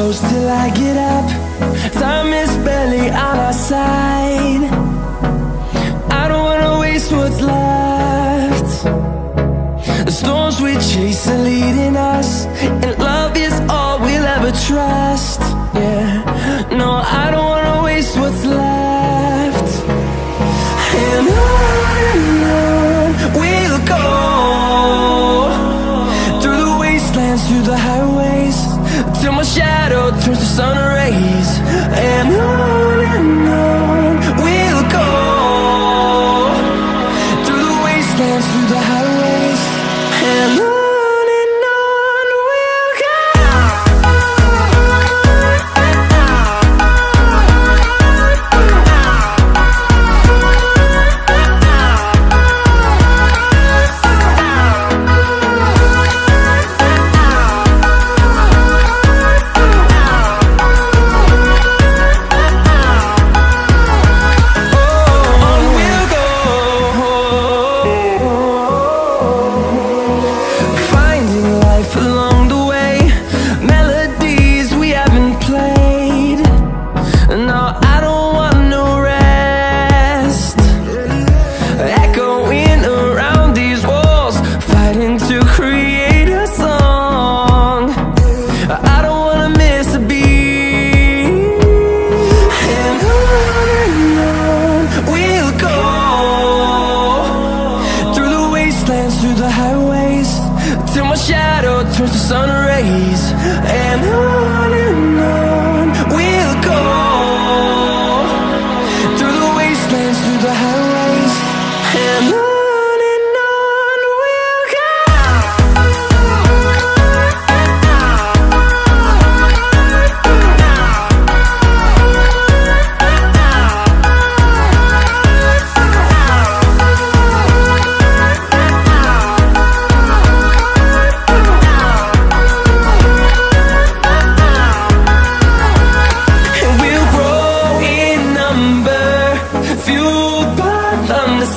close till I get up. Time is barely on our side. I don't wanna waste what's left. The storms we chase are leading us, and love is all we'll ever trust. Yeah, no, I don't wanna waste what's left. And on we'll go, through the wastelands, through the highways, till my shadow turns to sun rays. And on we'll go, through the wastelands, through the highways, and on we'll go. Through the highways, till my shadow turns to sun rays. And on we'll go, through the wastelands, through the highways, and on we'll go.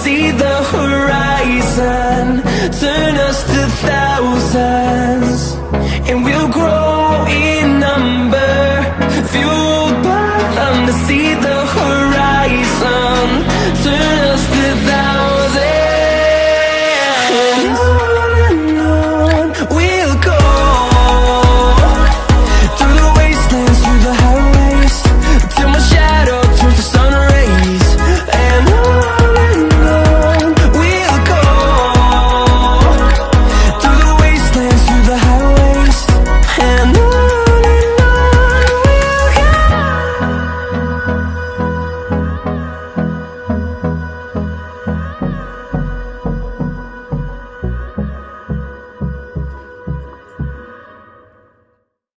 See the horizon turn us to thousands, and we'll grow in number, fueled by them to see the